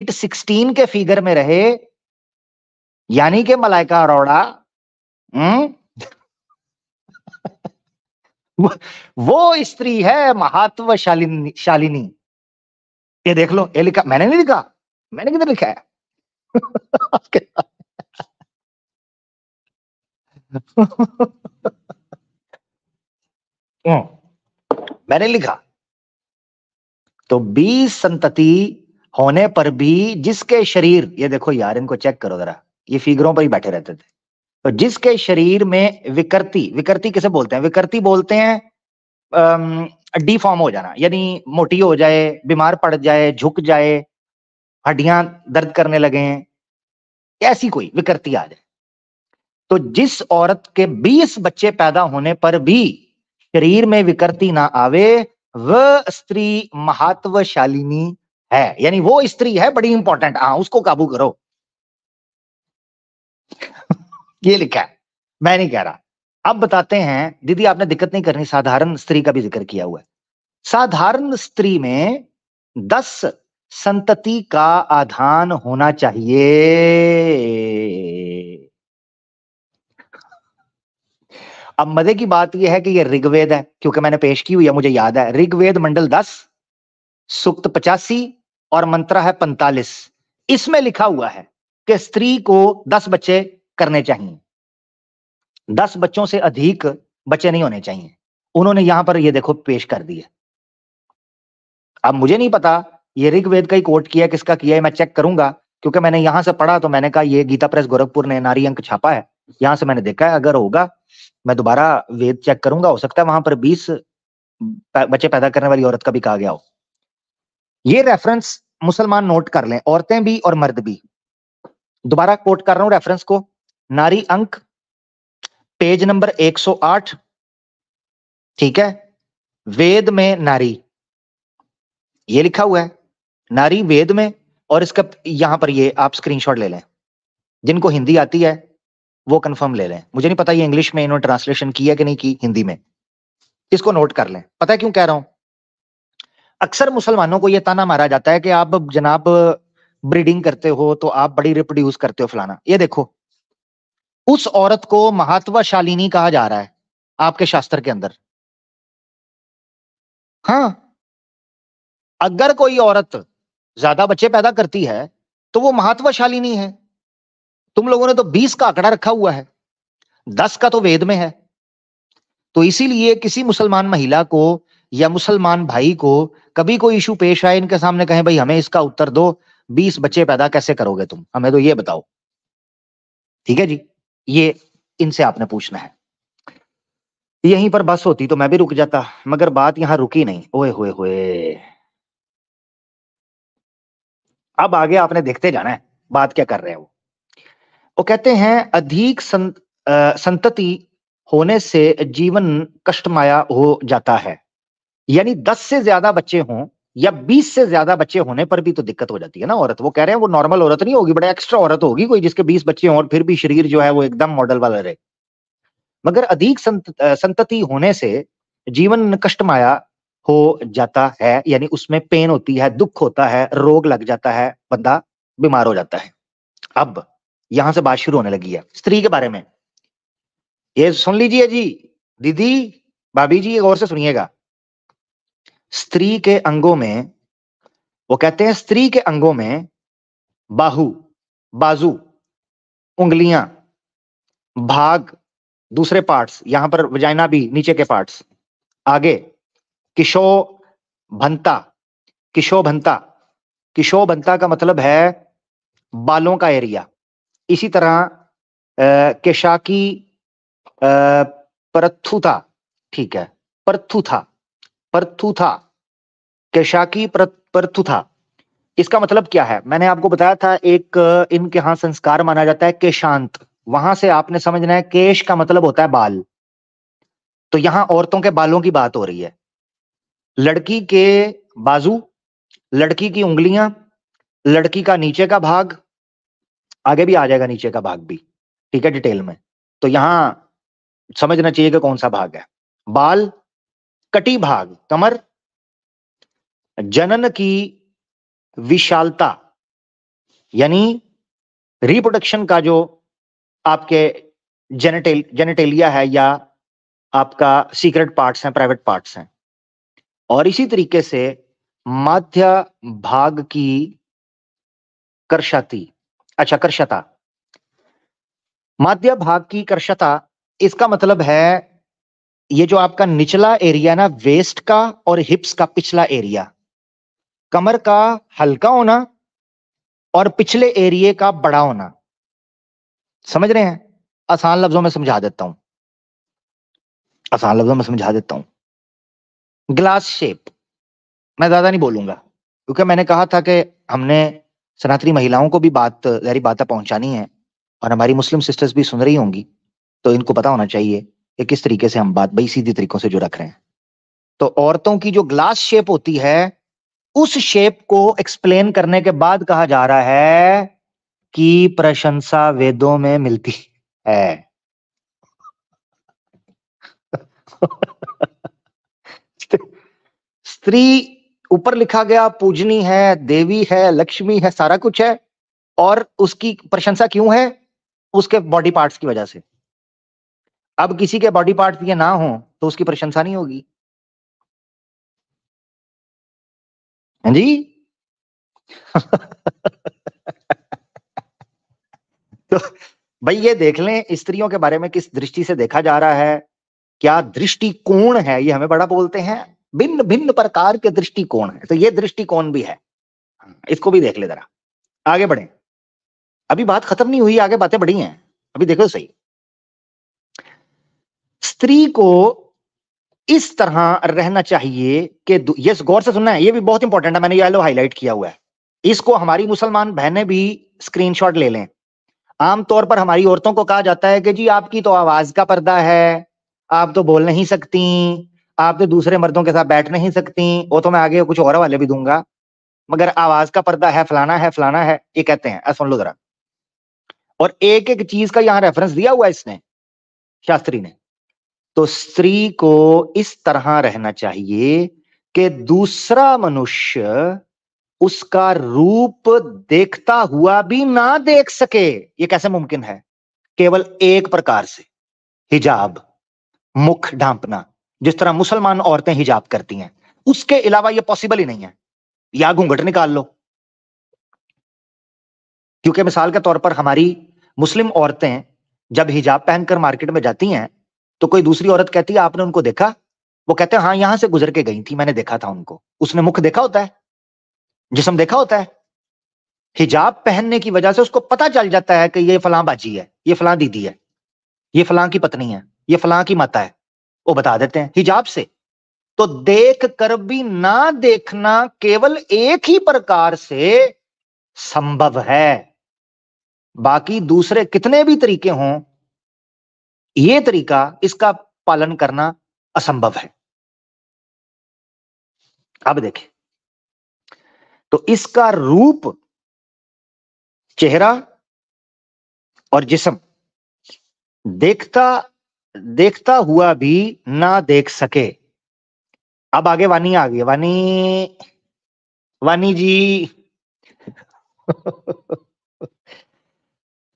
16 के फिगर में रहे, यानी कि मलाइका अरोड़ा, वो स्त्री है महात्वशालिनी शालिनी। ये देख लो, ये लिखा, मैंने नहीं लिखा, मैंने किधर लिखा है? मैंने लिखा। तो 20 संतति होने पर भी जिसके शरीर, ये देखो यार, इनको चेक करो जरा, ये फिगरों पर ही बैठे रहते थे। तो जिसके शरीर में विकृति, विकृति किसे बोलते हैं? विकृति बोलते हैं डिफॉर्म हो जाना, यानी मोटी हो जाए, बीमार पड़ जाए, झुक जाए, हड्डियां दर्द करने लगे, ऐसी कोई विकृति आ जाए। तो जिस औरत के 20 बच्चे पैदा होने पर भी शरीर में विकृति ना आवे, वह स्त्री महात्वशालिनी है, यानी वो स्त्री है बड़ी इंपॉर्टेंट। उसको काबू करो। ये लिखा है, मैं नहीं कह रहा। अब बताते हैं दीदी, आपने दिक्कत नहीं करनी, साधारण स्त्री का भी जिक्र किया हुआ है। साधारण स्त्री में 10 संतति का आधान होना चाहिए। अब मजे की बात यह है कि यह ऋग्वेद है, क्योंकि मैंने पेश की हुई है, मुझे याद है। ऋग्वेद मंडल 10, सूक्त 85 और मंत्र है 45। इसमें लिखा हुआ है कि स्त्री को 10 बच्चे करने चाहिए, 10 बच्चों से अधिक बच्चे नहीं होने चाहिए। उन्होंने यहां पर ये देखो पेश कर दिया। अब मुझे नहीं पता ये ऋग्वेद का ही कोट किया, किसका किया है, मैं चेक करूंगा, क्योंकि मैंने यहां से पढ़ा तो मैंने कहा ये गीता प्रेस गोरखपुर ने नारी अंक छापा है, यहां से मैंने देखा है। अगर होगा मैं दोबारा वेद चेक करूंगा, हो सकता है वहां पर 20 बच्चे पैदा करने वाली औरत का भी कहा गया हो। ये रेफरेंस मुसलमान नोट कर लें, औरतें भी और मर्द भी। दोबारा कोट कर रहा हूं रेफरेंस को, नारी अंक पेज नंबर 108, ठीक है। वेद में नारी, ये लिखा हुआ है नारी वेद में, और इसका यहां पर ये आप स्क्रीनशॉट ले लें। जिनको हिंदी आती है वो कंफर्म ले लें, मुझे नहीं पता ये इंग्लिश में इन्होंने ट्रांसलेशन की है कि नहीं की, हिंदी में। इसको नोट कर लें। पता है क्यों कह रहा हूं? अक्सर मुसलमानों को यह ताना मारा जाता है कि आप जनाब ब्रीडिंग करते हो तो आप बड़ी रिप्रोड्यूस करते हो, फलाना। ये देखो, उस औरत को महात्वशालिनी कहा जा रहा है आपके शास्त्र के अंदर। हाँ, अगर कोई औरत ज्यादा बच्चे पैदा करती है तो वो महत्वशालिनी है। तुम लोगों ने तो 20 का आंकड़ा रखा हुआ है, 10 का तो वेद में है। तो इसीलिए किसी मुसलमान महिला को या मुसलमान भाई को कभी कोई इशू पेश आए, इनके सामने कहें भाई हमें इसका उत्तर दो, 20 बच्चे पैदा कैसे करोगे तुम, हमें तो ये बताओ। ठीक है जी, ये इनसे आपने पूछना है। यहीं पर बस होती तो मैं भी रुक जाता, मगर बात यहां रुकी नहीं। ओए होए होए, अब आगे आपने देखते जाना है बात क्या कर रहे हैं वो कहते हैं अधिक संतति होने से जीवन कष्टमय हो जाता है। यानी 10 से ज्यादा बच्चे हों या 20 से ज्यादा बच्चे होने पर भी तो दिक्कत हो जाती है ना औरत। वो कह रहे हैं वो नॉर्मल औरत नहीं होगी, बड़ा एक्स्ट्रा औरत होगी कोई जिसके 20 बच्चे हों और फिर भी शरीर जो है वो एकदम मॉडल वाला रहे। मगर अधिक संतति होने से जीवन कष्टमय हो जाता है, यानी उसमें पेन होती है, दुख होता है, रोग लग जाता है, बंदा बीमार हो जाता है। अब यहां से बात शुरू होने लगी है स्त्री के बारे में। ये सुन लीजिए जी, दीदी भाभी जी, गौर से सुनिएगा। स्त्री के अंगों में, वो कहते हैं स्त्री के अंगों में बाहु, बाजू, उंगलियां, भाग, दूसरे पार्ट्स, यहां पर वजाइना भी, नीचे के पार्ट्स, आगे किशोभंता। किशोभंता, किशोभंता का मतलब है बालों का एरिया। इसी तरह केशाकी परथुथा, ठीक है, परथुथा, परथुथा, केशाकी परथुथा। इसका मतलब क्या है? मैंने आपको बताया था एक इनके यहां संस्कार माना जाता है केशांत, वहां से आपने समझना है केश का मतलब होता है बाल। तो यहां औरतों के बालों की बात हो रही है। लड़की के बाजू, लड़की की उंगलियां, लड़की का नीचे का भाग, आगे भी आ जाएगा नीचे का भाग भी, ठीक है, डिटेल में। तो यहां समझना चाहिए कि कौन सा भाग है। बाल, कटी भाग, कमर, जनन की विशालता, यानी रिप्रोडक्शन का जो आपके जेनेटेलिया है या आपका सीक्रेट पार्ट्स हैं, प्राइवेट पार्ट्स हैं। और इसी तरीके से माध्य भाग की कर्षति, अच्छा कर्षता, माध्य भाग की कर्षता, इसका मतलब है ये जो आपका निचला एरिया ना वेस्ट का और हिप्स का पिछला एरिया, कमर का हल्का होना और पिछले एरिया का बड़ा होना। समझ रहे हैं? आसान लफ्जों में समझा देता हूं, आसान लफ्जों में समझा देता हूं। ग्लास शेप, मैं ज्यादा नहीं बोलूंगा क्योंकि मैंने कहा था कि हमने सनातनी महिलाओं को भी गहरी बातें पहुंचानी है और हमारी मुस्लिम सिस्टर्स भी सुन रही होंगी, तो इनको पता होना चाहिए कि किस तरीके से हम बात बड़ी सीधी तरीकों से जो रख रहे हैं। तो औरतों की जो ग्लास शेप होती है, उस शेप को एक्सप्लेन करने के बाद कहा जा रहा है कि प्रशंसा वेदों में मिलती है। स्त्री ऊपर लिखा गया पूजनी है, देवी है, लक्ष्मी है, सारा कुछ है, और उसकी प्रशंसा क्यों है? उसके बॉडी पार्ट्स की वजह से। अब किसी के बॉडी पार्ट्स ये ना हो तो उसकी प्रशंसा नहीं होगी। हाँ जी। तो भाई ये देख लें स्त्रियों के बारे में किस दृष्टि से देखा जा रहा है, क्या दृष्टिकोण है, ये हमें बड़ा बोलते हैं, भिन्न भिन्न प्रकार के दृष्टिकोण है, तो ये दृष्टिकोण भी है, इसको भी देख ले जरा। आगे बढ़े, अभी बात खत्म नहीं हुई, आगे बातें बढ़ी हैं, अभी देखो सही। स्त्री को इस तरह रहना चाहिए कि ये गौर से सुनना है, ये भी बहुत इंपॉर्टेंट है, मैंने ये लो हाईलाइट किया हुआ है, इसको हमारी मुसलमान बहनें भी स्क्रीनशॉट ले लें। आमतौर पर हमारी औरतों को कहा जाता है कि जी आपकी तो आवाज का पर्दा है, आप तो बोल नहीं सकती, आप तो दूसरे मर्दों के साथ बैठ नहीं सकती, वो तो मैं आगे कुछ और वाले भी दूंगा, मगर आवाज का पर्दा है, फलाना है, फलाना है, ये कहते हैं। सुन लो जरा, और एक एक चीज का यहां रेफरेंस दिया हुआ है इसने, शास्त्री ने। तो स्त्री को इस तरह रहना चाहिए कि दूसरा मनुष्य उसका रूप देखता हुआ भी ना देख सके। ये कैसे मुमकिन है? केवल एक प्रकार से, हिजाब, मुख ढांपना, जिस तरह मुसलमान औरतें हिजाब करती हैं, उसके अलावा यह पॉसिबल ही नहीं है। या घूंघट निकाल लो, क्योंकि मिसाल के तौर पर हमारी मुस्लिम औरतें जब हिजाब पहनकर मार्केट में जाती हैं तो कोई दूसरी औरत कहती है आपने उनको देखा? वो कहते हैं हाँ यहां से गुजर के गई थी, मैंने देखा था उनको। उसने मुख देखा होता है, जिस्म देखा होता है। हिजाब पहनने की वजह से उसको पता चल जाता है कि ये फलां बाजी है, ये फलां दीदी है, ये फलां की पत्नी है, ये फलां की माता है, वो बता देते हैं हिजाब से। तो देख कर भी ना देखना केवल एक ही प्रकार से संभव है, बाकी दूसरे कितने भी तरीके हों, ये तरीका इसका पालन करना असंभव है। अब देखें, तो इसका रूप, चेहरा और जिस्म देखता देखता हुआ भी ना देख सके। अब आगे वानी आ गई, वानी, वानी जी।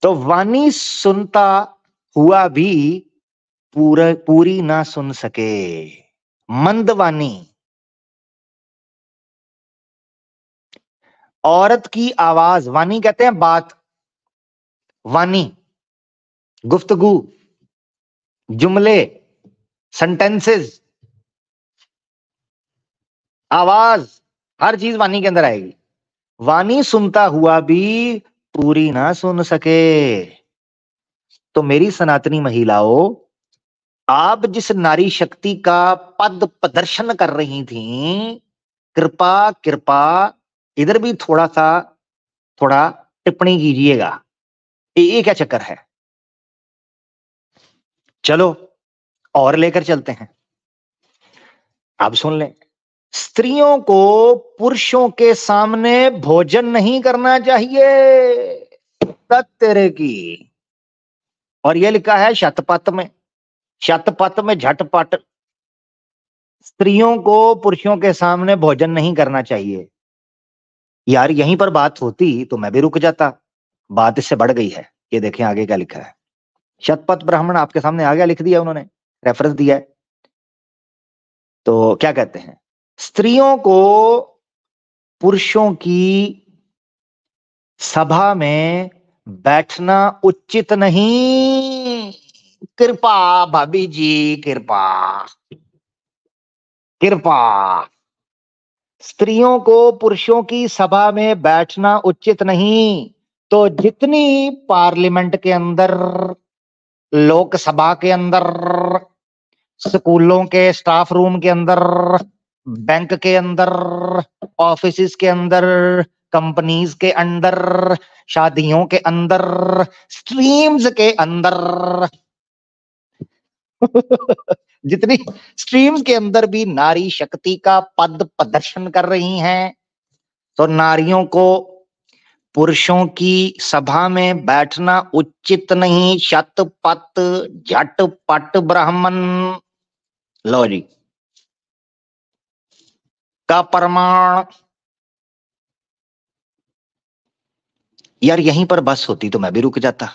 तो वानी सुनता हुआ भी पूरी ना सुन सके, मंदवानी। औरत की आवाज, वानी कहते हैं बात, वानी गुफ्तगू, जुमले, सेंटेंसेस, आवाज, हर चीज वानी के अंदर आएगी। वानी सुनता हुआ भी पूरी ना सुन सके। तो मेरी सनातनी महिलाओं, आप जिस नारी शक्ति का पद प्रदर्शन कर रही थी, कृपा कृपा इधर भी थोड़ा टिप्पणी कीजिएगा, ये क्या चक्कर है? चलो और लेकर चलते हैं। आप सुन लें, स्त्रियों को पुरुषों के सामने भोजन नहीं करना चाहिए, तेरे की। और यह लिखा है शतपथ में, शतपथ में झटपट, स्त्रियों को पुरुषों के सामने भोजन नहीं करना चाहिए। यार यहीं पर बात होती तो मैं भी रुक जाता, बात इससे बढ़ गई है। ये देखें आगे क्या लिखा है। शतपथ ब्राह्मण आपके सामने आ गया, लिख दिया उन्होंने, रेफरेंस दिया है। तो क्या कहते हैं, स्त्रियों को पुरुषों की सभा में बैठना उचित नहीं। कृपा भाभी जी, कृपा कृपा। स्त्रियों को पुरुषों की सभा में बैठना उचित नहीं। तो जितनी पार्लियामेंट के अंदर, लोकसभा के अंदर, स्कूलों के स्टाफ रूम के अंदर, बैंक के अंदर, ऑफिस के अंदर, कंपनीज के अंदर, शादियों के अंदर, स्ट्रीम्स के अंदर जितनी स्ट्रीम्स के अंदर भी नारी शक्ति का पद प्रदर्शन कर रही हैं, तो नारियों को पुरुषों की सभा में बैठना उचित नहीं। शतपथ झटपट ब्राह्मण, लो जी का प्रमाण। यार यहीं पर बस होती तो मैं भी रुक जाता,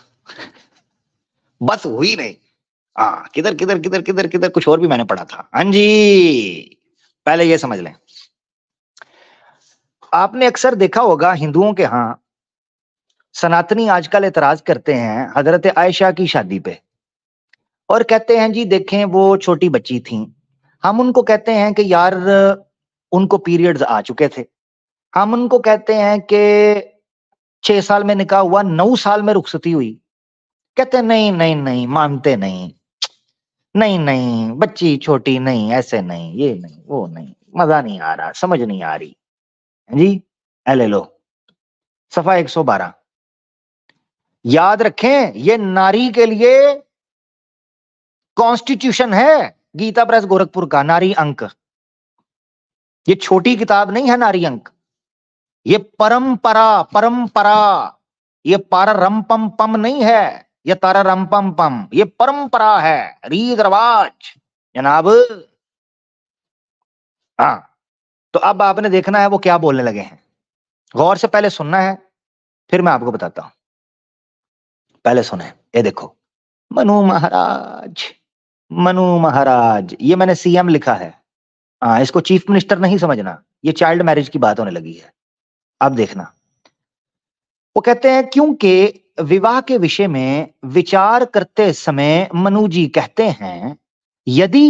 बस हुई नहीं। हाँ, किधर किधर किधर किधर किधर कुछ और भी मैंने पढ़ा था। हाँ जी, पहले ये समझ लें, आपने अक्सर देखा होगा हिंदुओं के यहाँ सनातनी आजकल एतराज करते हैं हजरत आयशा की शादी पे, और कहते हैं जी देखें वो छोटी बच्ची थी। हम उनको कहते हैं कि यार उनको पीरियड्स आ चुके थे। हम उनको कहते हैं कि 6 साल में निकाह हुआ, 9 साल में रुखसती हुई। कहते हैं नहीं नहीं नहीं, मानते नहीं, नहीं नहीं बच्ची छोटी नहीं, ऐसे नहीं, ये नहीं वो नहीं, मजा नहीं आ रहा, समझ नहीं आ रही जी। ले लो सफा 112। याद रखें ये नारी के लिए कॉन्स्टिट्यूशन है, गीता प्रेस गोरखपुर का नारी अंक। ये छोटी किताब नहीं है नारी अंक, ये परंपरा, परंपरा, ये पारा रम पम पम नहीं है, ये तारा रम पम पम, ये परंपरा है, रीत रिवाज जनाब। हाँ, तो अब आपने देखना है वो क्या बोलने लगे हैं, गौर से पहले सुनना है, फिर मैं आपको बताता हूं। पहले सुने, ये देखो, मनु महाराज, मनु महाराज, ये मैंने सीएम लिखा है। हाँ, इसको चीफ मिनिस्टर नहीं समझना, ये चाइल्ड मैरिज की बात होने लगी है। अब देखना, वो कहते हैं क्योंकि विवाह के विषय में विचार करते समय मनु जी कहते हैं यदि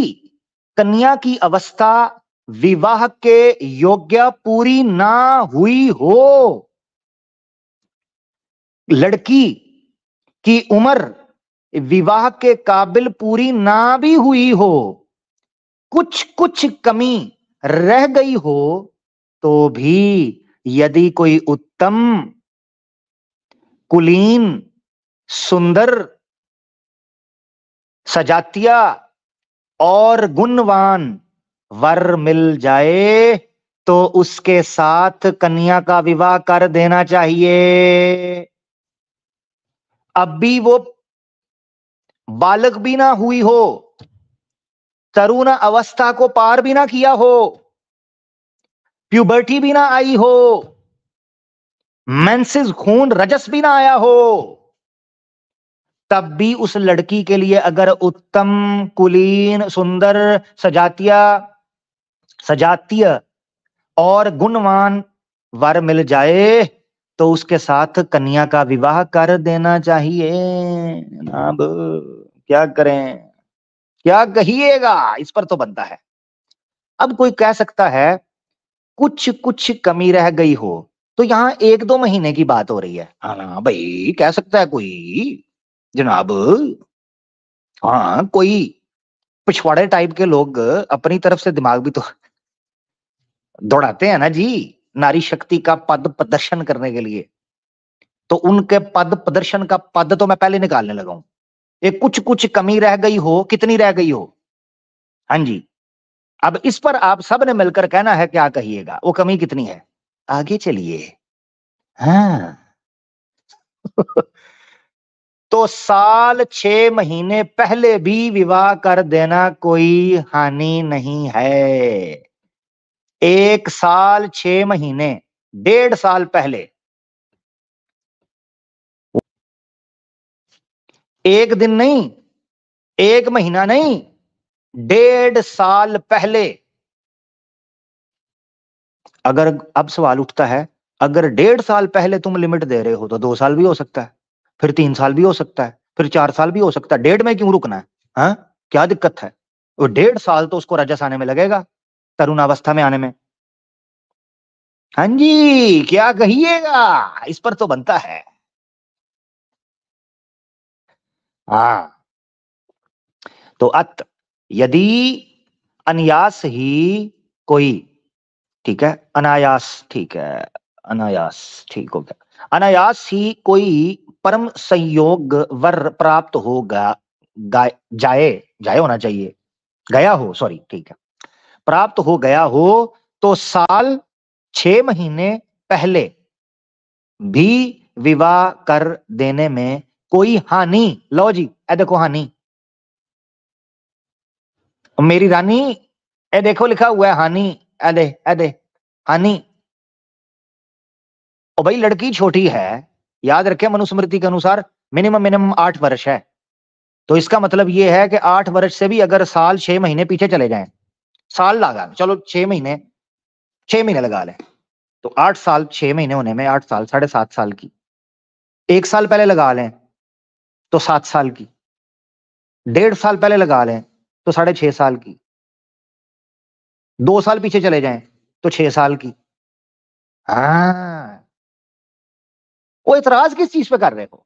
कन्या की अवस्था विवाह के योग्य पूरी ना हुई हो, लड़की की उम्र विवाह के काबिल पूरी ना भी हुई हो, कुछ कुछ कमी रह गई हो, तो भी यदि कोई उत्तम, कुलीन, सुंदर, सजातिया और गुणवान वर मिल जाए तो उसके साथ कन्या का विवाह कर देना चाहिए। अब भी वो बालक भी ना हुई हो, तरुण अवस्था को पार भी ना किया हो, प्यूबर्टी भी ना आई हो, मेंसेस खून रजस भी ना आया हो, तब भी उस लड़की के लिए अगर उत्तम, कुलीन, सुंदर, सजातीय और गुणवान वर मिल जाए तो उसके साथ कन्या का विवाह कर देना चाहिए। अब क्या करें, क्या कहिएगा, इस पर तो बनता है। अब कोई कह सकता है कुछ कुछ कमी रह गई हो, तो यहां 1-2 महीने की बात हो रही है। हाँ ना भाई, कह सकता है कोई जनाब। हाँ, कोई पिछवाड़े टाइप के लोग अपनी तरफ से दिमाग भी तो दौड़ाते हैं ना जी, नारी शक्ति का पद प्रदर्शन करने के लिए। तो उनके पद प्रदर्शन का पद तो मैं पहले निकालने लगा हूं। एक कुछ कुछ कमी रह गई हो, कितनी रह गई हो? हाँ जी, अब इस पर आप सब ने मिलकर कहना है, क्या कहिएगा, वो कमी कितनी है? आगे चलिए। हाँ तो साल 6 महीने पहले भी विवाह कर देना कोई हानि नहीं है। 1 साल 6 महीने 1.5 साल पहले, एक दिन नहीं, एक महीना नहीं, 1.5 साल पहले। अगर अब सवाल उठता है, अगर 1.5 साल पहले तुम लिमिट दे रहे हो तो 2 साल भी हो सकता है, फिर 3 साल भी हो सकता है, फिर 4 साल भी हो सकता है। 1.5 में क्यों रुकना है? हाँ, क्या दिक्कत है? वो 1.5 साल तो उसको रजस आने में लगेगा, तरुणावस्था में आने में। हाँ जी, क्या कहिएगा, इस पर तो बनता है। हाँ, तो अत यदि अनायास ही कोई, ठीक है, अनायास, ठीक है, अनायास ठीक हो गया, अनायास ही कोई परम संयोग वर प्राप्त होगा, जाए, जाए होना चाहिए, गया हो, सॉरी, ठीक है, प्राप्त हो गया हो, तो साल 6 महीने पहले भी विवाह कर देने में कोई हानि, लो जी, ए देखो हानि, मेरी रानी, ए देखो लिखा हुआ है हानि, ए दे हानि। और भाई लड़की छोटी है, याद रखें मनुस्मृति के अनुसार मिनिमम मिनिमम 8 वर्ष है, तो इसका मतलब यह है कि 8 वर्ष से भी अगर साल 6 महीने पीछे चले जाएं, साल लगा, चलो 6 महीने, 6 महीने लगा लें, तो 8 साल 6 महीने होने में 8 साल, 7.5 साल की, 1 साल पहले लगा लें तो 7 साल की, 1.5 साल पहले लगा लें तो 6.5 साल की, 2 साल पीछे चले जाएं तो 6 साल की। हाँ, वो इतराज किस चीज पे कर रहे हो?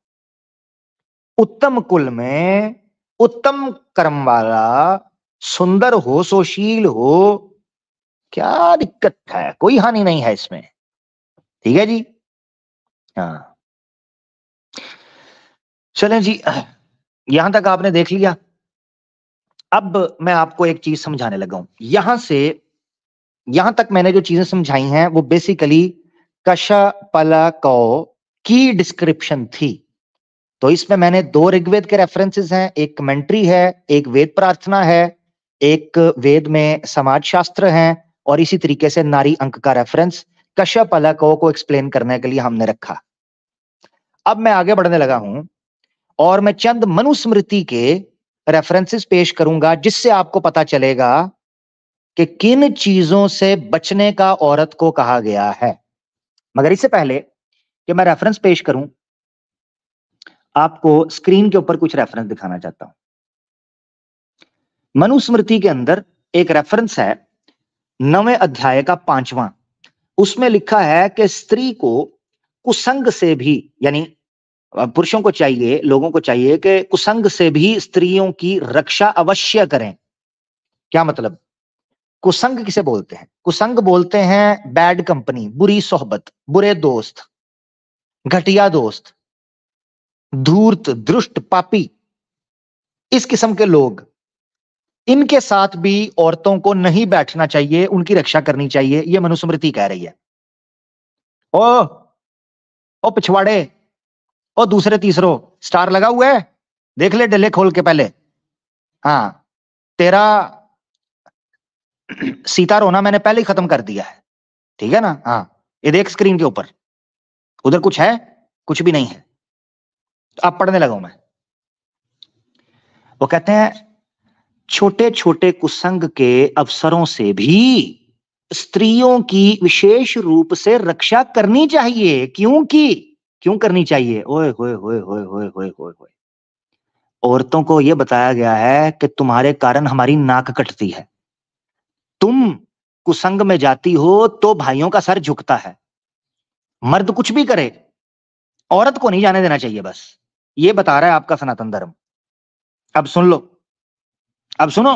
उत्तम कुल में उत्तम कर्म वाला, सुंदर हो, सुशील हो, क्या दिक्कत है? कोई हानि नहीं है इसमें, ठीक है जी। हाँ, चलें जी, यहां तक आपने देख लिया। अब मैं आपको एक चीज समझाने लगा हूं। यहां से यहां तक मैंने जो चीजें समझाई हैं वो बेसिकली कशपलकौ की डिस्क्रिप्शन थी। तो इसमें मैंने 2 ऋग्वेद के रेफरेंसेस हैं, एक कमेंट्री है, एक वेद प्रार्थना है, एक वेद में समाज शास्त्र है, और इसी तरीके से नारी अंक का रेफरेंस कशपलकौ को एक्सप्लेन करने के लिए हमने रखा। अब मैं आगे बढ़ने लगा हूं और मैं चंद मनुस्मृति के रेफरेंसेस पेश करूंगा, जिससे आपको पता चलेगा कि किन चीजों से बचने का औरत को कहा गया है। मगर इससे पहले कि मैं रेफरेंस पेश करूं, आपको स्क्रीन के ऊपर कुछ रेफरेंस दिखाना चाहता हूं। मनुस्मृति के अंदर एक रेफरेंस है 9वें अध्याय का 5वां। उसमें लिखा है कि स्त्री को कुसंग से भी, यानी पुरुषों को चाहिए, लोगों को चाहिए कि कुसंग से भी स्त्रियों की रक्षा अवश्य करें। क्या मतलब? कुसंग किसे बोलते हैं? कुसंग बोलते हैं बैड कंपनी, बुरी सोहबत, बुरे दोस्त, घटिया दोस्त, धूर्त, दुष्ट, पापी, इस किस्म के लोग, इनके साथ भी औरतों को नहीं बैठना चाहिए, उनकी रक्षा करनी चाहिए, यह मनुस्मृति कह रही है। ओ ओ पिछवाड़े, ओ दूसरे तीसरो, स्टार लगा हुआ है, देख ले डले खोल के पहले। हाँ, तेरा सीता रोना मैंने पहले ही खत्म कर दिया है, ठीक है ना? हाँ, ये देख स्क्रीन के ऊपर, उधर कुछ है? कुछ भी नहीं है। तो अब पढ़ने लगा हूं मैं। वो कहते हैं छोटे छोटे कुसंग के अवसरों से भी स्त्रियों की विशेष रूप से रक्षा करनी चाहिए। क्यों करनी चाहिए? ओए होए होए होए होए होए होए होए, औरतों को यह बताया गया है कि तुम्हारे कारण हमारी नाक कटती है, तुम कुसंग में जाती हो तो भाइयों का सर झुकता है। मर्द कुछ भी करे, औरत को नहीं जाने देना चाहिए, बस ये बता रहा है आपका सनातन धर्म। अब सुन लो, अब सुनो।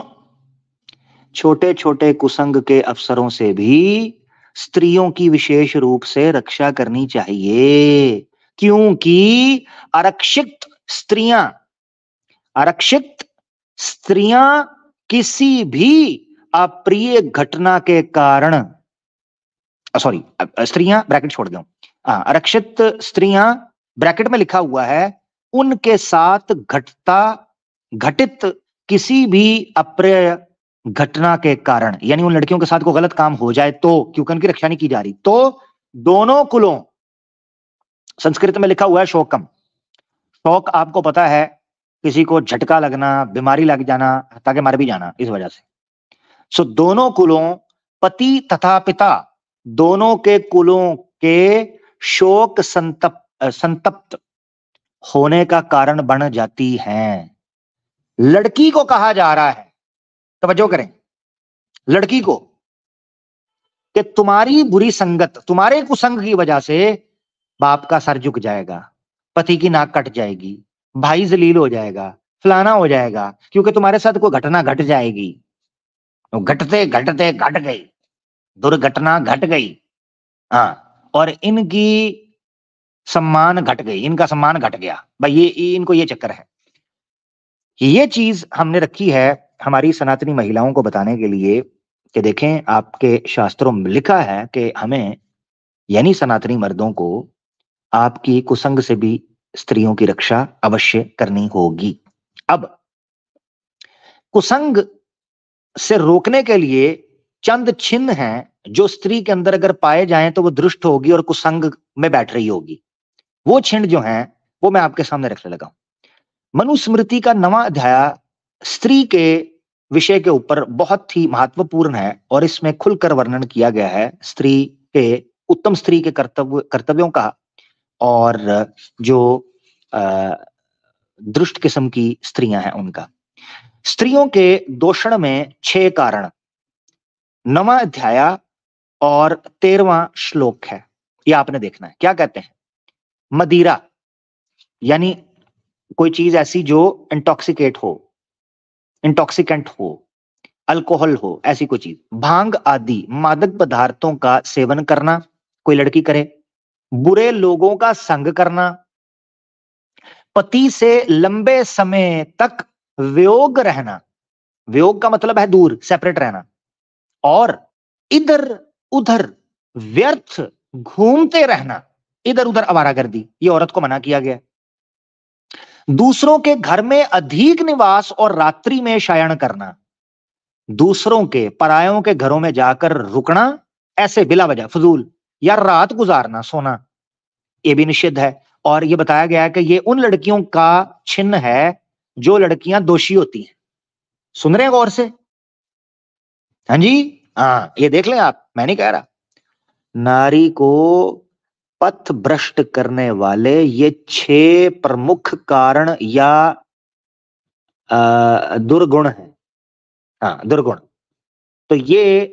छोटे छोटे कुसंग के अवसरों से भी स्त्रियों की विशेष रूप से रक्षा करनी चाहिए, क्योंकि आरक्षित स्त्रियां आरक्षित स्त्रियां किसी भी अप्रिय घटना के कारण, सॉरी, स्त्रियां ब्रैकेट छोड़ दूं, आरक्षित स्त्रियां ब्रैकेट में लिखा हुआ है, उनके साथ घटित किसी भी अप्रिय घटना के कारण, यानी उन लड़कियों के साथ कोई गलत काम हो जाए तो, क्योंकि उनकी रक्षा नहीं की जा रही, तो दोनों कुलों, संस्कृत में लिखा हुआ है शोकम। शोक आपको पता है, किसी को झटका लगना, बीमारी लग जाना, ताकि मर भी जाना इस वजह से। सो दोनों कुलों, पति तथा पिता, दोनों के कुलों के शोक संतप्त होने का कारण बन जाती हैं। लड़की को कहा जा रहा है, तवज्जो करें, लड़की को, कि तुम्हारी बुरी संगत, तुम्हारे कुसंग की वजह से बाप का सर झुक जाएगा, पति की नाक कट जाएगी, भाई जलील हो जाएगा, फलाना हो जाएगा, क्योंकि तुम्हारे साथ कोई घटना घट जाएगी। तो घटते घटते घट गई, दुर्घटना घट गई। हाँ, और इनकी सम्मान घट गई, इनका सम्मान घट गया भाई, ये इनको ये चक्कर है। ये चीज हमने रखी है हमारी सनातनी महिलाओं को बताने के लिए कि देखें, आपके शास्त्रों में लिखा है कि हमें, यानी सनातनी मर्दों को, आपकी कुसंग से भी स्त्रियों की रक्षा अवश्य करनी होगी। अब कुसंग से रोकने के लिए चंद चिन्ह हैं जो स्त्री के अंदर अगर पाए जाएं तो वो दुष्ट होगी और कुसंग में बैठ रही होगी। वो चिन्ह जो हैं वो मैं आपके सामने रखने लगा हूं। मनुस्मृति का 9वां अध्याय स्त्री के विषय के ऊपर बहुत ही महत्वपूर्ण है और इसमें खुलकर वर्णन किया गया है स्त्री के, उत्तम स्त्री के कर्तव्यों का, और जो दुष्ट किस्म की स्त्रियां हैं उनका। स्त्रियों के दोषण में 6 कारण 9वां अध्याय और 13वां श्लोक है, ये आपने देखना है। क्या कहते हैं? मदिरा, यानी कोई चीज ऐसी जो इंटॉक्सिकेंट हो, अल्कोहल हो, ऐसी कोई चीज, भांग आदि मादक पदार्थों का सेवन करना, कोई लड़की करे, बुरे लोगों का संग करना, पति से लंबे समय तक वियोग रहना, वियोग का मतलब है दूर, सेपरेट रहना, और इधर उधर व्यर्थ घूमते रहना, इधर उधर आवारागर्दी, ये औरत को मना किया गया। दूसरों के घर में अधिक निवास और रात्रि में शयन करना, दूसरों के, परायों के घरों में जाकर रुकना, ऐसे बिला वजह फजूल, या रात गुजारना, सोना, ये भी निषिद्ध है। और ये बताया गया है कि ये उन लड़कियों का चिन्ह है जो लड़कियां दोषी होती हैं। सुन रहे हैं गौर से? हाँ जी, हाँ, ये देख लें आप, मैं नहीं कह रहा। नारी को पथ भ्रष्ट करने वाले ये 6 प्रमुख कारण या दुर्गुण है। हाँ, दुर्गुण, तो ये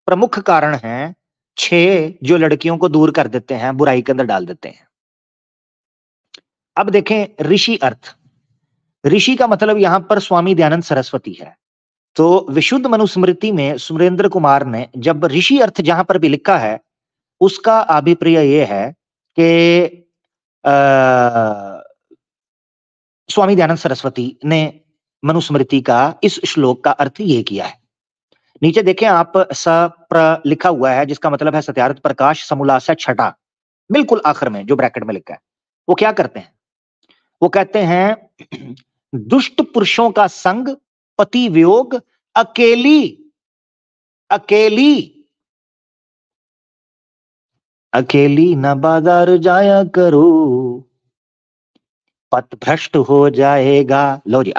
प्रमुख कारण हैं 6 जो लड़कियों को दूर कर देते हैं, बुराई के अंदर डाल देते हैं। अब देखें ऋषि अर्थ। ऋषि का मतलब यहां पर स्वामी दयानंद सरस्वती है। तो विशुद्ध मनुस्मृति में सुरेंद्र कुमार ने जब ऋषि अर्थ जहां पर भी लिखा है, उसका अभिप्राय यह है कि स्वामी दयानंद सरस्वती ने मनुस्मृति का इस श्लोक का अर्थ यह किया है। नीचे देखें आप, सप्र लिखा हुआ है जिसका मतलब है सत्यार्थ प्रकाश समोल्लास छठा, बिल्कुल आखिर में जो ब्रैकेट में लिखा है। वो क्या करते हैं? वो कहते हैं दुष्ट पुरुषों का संग, पति वियोग, अकेली न बाजार जाया करो, पथ भ्रष्ट हो जाएगा। लो जी,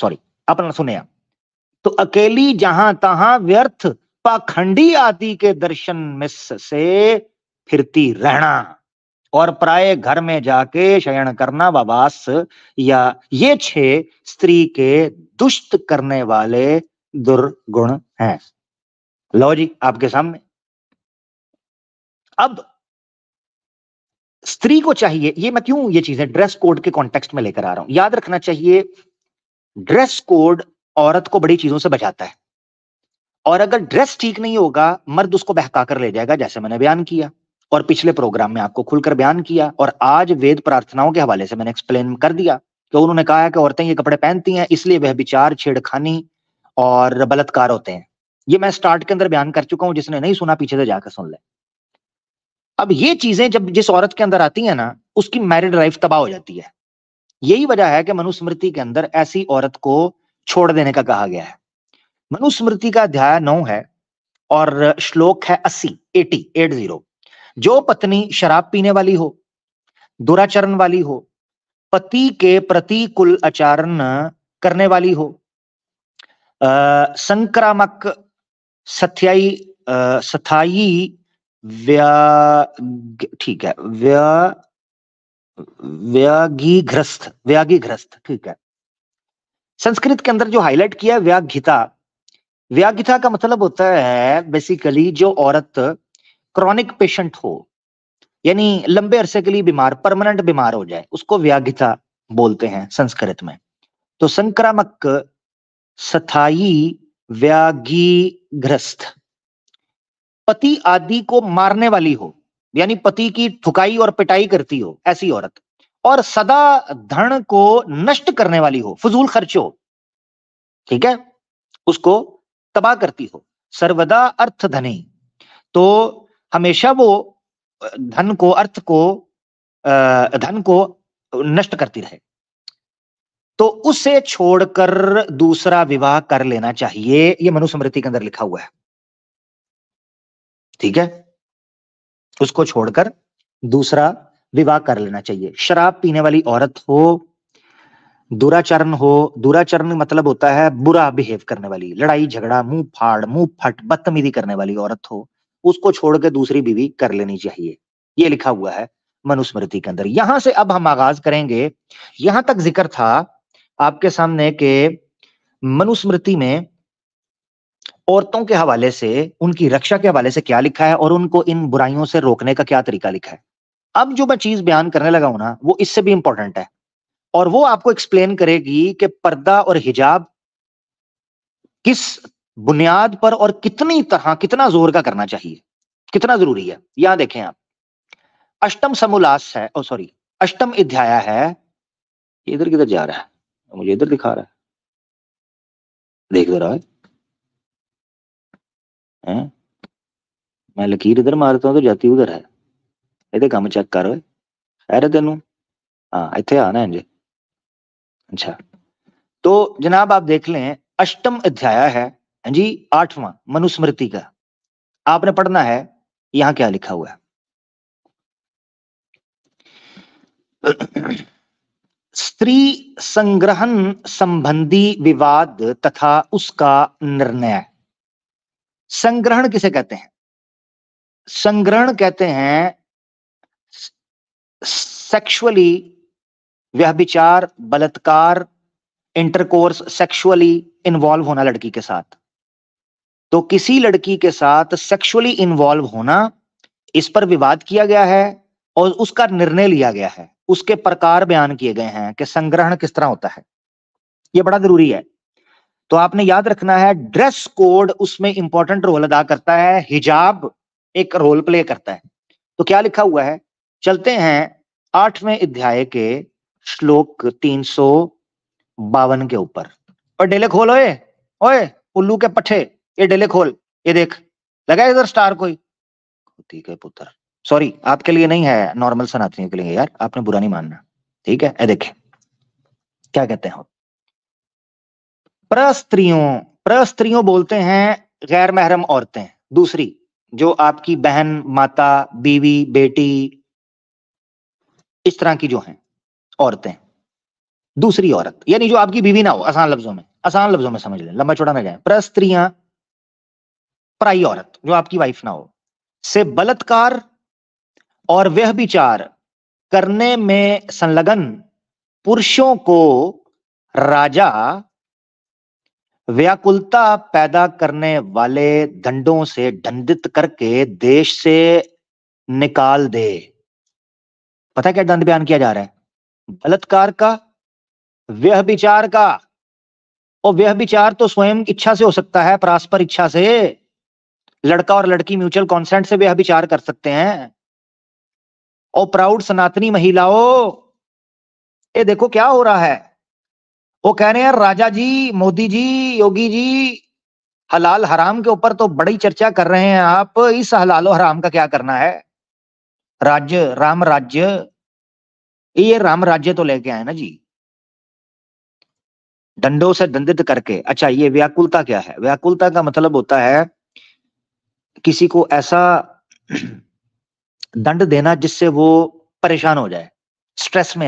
सॉरी, अपना सुने आप। तो अकेली जहां तहां व्यर्थ पाखंडी आदि के दर्शन मिस से फिरती रहना, और प्राय घर में जाके शयन करना वास, या ये 6 स्त्री के दुष्ट करने वाले दुर्गुण हैं। लो जी, आपके सामने। अब स्त्री को चाहिए, ये मैं क्यों ये चीजें ड्रेस कोड के कॉन्टेक्स्ट में लेकर आ रहा हूं, याद रखना चाहिए, ड्रेस कोड औरत को बड़ी चीजों से बचाता है। और अगर ड्रेस ठीक नहीं होगा, मर्द उसको बहका कर ले जाएगा, जैसे मैंने बयान किया और पिछले प्रोग्राम में आपको खुलकर बयान किया, और आज वेद प्रार्थनाओं के हवाले से मैंने एक्सप्लेन कर दिया कि उन्होंने कहा है कि औरतें ये कपड़े पहनती हैं इसलिए वह विचार, छेड़खानी और बलात्कार होते हैं। ये मैं स्टार्ट के अंदर बयान कर चुका हूं, जिसने नहीं सुना पीछे से जाकर सुन ले। अब ये चीजें जब जिस औरत के अंदर आती है ना, उसकी मैरिड लाइफ तबाह हो जाती है। यही वजह है कि मनुस्मृति के अंदर ऐसी औरत को छोड़ देने का कहा गया है। मनुस्मृति का अध्याय 9 है और श्लोक है 80। जो पत्नी शराब पीने वाली हो, दुराचरण वाली हो, पति के प्रतिकूल आचरण करने वाली हो, संक्रामक सथाई सथाई ठीक है, व्याधिग्रस्त, ठीक है। संस्कृत के अंदर जो हाईलाइट किया है व्याघ्यता, व्याघ्यता का मतलब होता है बेसिकली जो औरत क्रॉनिक पेशेंट हो, यानी लंबे अरसे के लिए बीमार, परमानेंट बीमार हो जाए, उसको व्याघ्यता बोलते हैं संस्कृत में। तो संक्रामक स्थायी व्याधिग्रस्त, पति आदि को मारने वाली हो, यानी पति की ठुकाई और पिटाई करती हो ऐसी औरत, और सदा धन को नष्ट करने वाली हो, फजूल खर्च हो, ठीक है, उसको तबाह करती हो। सर्वदा अर्थ धनी, तो हमेशा वो धन को, अर्थ को, धन को नष्ट करती रहे, तो उसे छोड़कर दूसरा विवाह कर लेना चाहिए, ये मनुस्मृति के अंदर लिखा हुआ है, ठीक है। उसको छोड़कर दूसरा विवाह कर लेना चाहिए। शराब पीने वाली औरत हो, दुराचरण हो, दुराचरण मतलब होता है बुरा बिहेव करने वाली, लड़ाई झगड़ा, मुंह फाड़, मुंह फट, बदतमीजी करने वाली औरत हो, उसको छोड़ के दूसरी बीवी कर लेनी चाहिए, ये लिखा हुआ है मनुस्मृति के अंदर। यहां से अब हम आगाज करेंगे। यहां तक जिक्र था आपके सामने के मनुस्मृति में औरतों के हवाले से, उनकी रक्षा के हवाले से क्या लिखा है और उनको इन बुराइयों से रोकने का क्या तरीका लिखा है। अब जो मैं चीज बयान करने लगा हूं ना, वो इससे भी इंपॉर्टेंट है, और वो आपको एक्सप्लेन करेगी कि पर्दा और हिजाब किस बुनियाद पर और कितनी तरह, कितना जोर का करना चाहिए, कितना जरूरी है। यहां देखें आप, अष्टम समोल्लास है, ओ सॉरी, अष्टम अध्याय है। इधर किधर जा रहा है, मुझे इधर दिखा रहा है, देख रहा है, हैं? मैं लकीर इधर मारता हूं तो जाती उधर है, ਇਹਦੇ ਕੰਮ चेक कर ਓਏ, है तेनू, हाँ इतने आना है। अच्छा, तो जनाब आप देख लें, अष्टम अध्याय है जी, 8वां मनुस्मृति का, आपने पढ़ना है। यहां क्या लिखा हुआ है, स्त्री संग्रहण संबंधी विवाद तथा उसका निर्णय। संग्रहण किसे कहते हैं? संग्रहण कहते हैं सेक्सुअली, व्यभिचार, बलात्कार, इंटरकोर्स, सेक्सुअली इन्वॉल्व होना लड़की के साथ। तो किसी लड़की के साथ सेक्सुअली इन्वॉल्व होना, इस पर विवाद किया गया है और उसका निर्णय लिया गया है, उसके प्रकार बयान किए गए हैं कि संग्रहण किस तरह होता है। यह बड़ा जरूरी है, तो आपने याद रखना है। ड्रेस कोड उसमें इंपॉर्टेंट रोल अदा करता है, हिजाब एक रोल प्ले करता है। तो क्या लिखा हुआ है, चलते हैं 8वें अध्याय के श्लोक 352 के ऊपर। और डेले खोल, ओए ओए उल्लू के पट्टे, ये डेले खोल, ये देख लगा इधर स्टार कोई, ठीक है पुत्र, सॉरी आपके लिए नहीं है, नॉर्मल सनातनियों के लिए यार, आपने बुरा नहीं मानना, ठीक है। देखें क्या कहते हैं, प्रस्त्रियों, प्रस्त्रियों बोलते हैं गैर महरम औरतें, दूसरी जो आपकी बहन, माता, बीवी, बेटी, इस तरह की जो हैं औरतें, दूसरी औरत यानी जो आपकी बीवी ना हो, आसान लफ्जों में, आसान लफ्जों में समझ लें, लंबा चौड़ा ना जाए। प्रस्त्रियां, पराई औरत जो आपकी वाइफ ना हो, से बलात्कार और व्यभिचार करने में संलग्न पुरुषों को राजा व्याकुलता पैदा करने वाले दंडों से दंडित करके देश से निकाल दे। पता है क्या दंड बयान किया जा रहा है? बलात्कार का, व्यभिचार का। और व्यभिचार तो स्वयं इच्छा से हो सकता है, परस्पर इच्छा से, लड़का और लड़की म्यूचुअल कॉन्सेंट से व्यभिचार कर सकते हैं। और प्राउड सनातनी महिलाओं, ये देखो क्या हो रहा है, वो कह रहे हैं राजा जी, मोदी जी, योगी जी, हलाल हराम के ऊपर तो बड़ी चर्चा कर रहे हैं आप, इस हलाल और हराम का क्या करना है? राज्य, राम राज्य, ये राम राज्य तो लेके आए ना जी, दंडों से दंडित करके। अच्छा, ये व्याकुलता क्या है? व्याकुलता का मतलब होता है किसी को ऐसा दंड देना जिससे वो परेशान हो जाए, स्ट्रेस में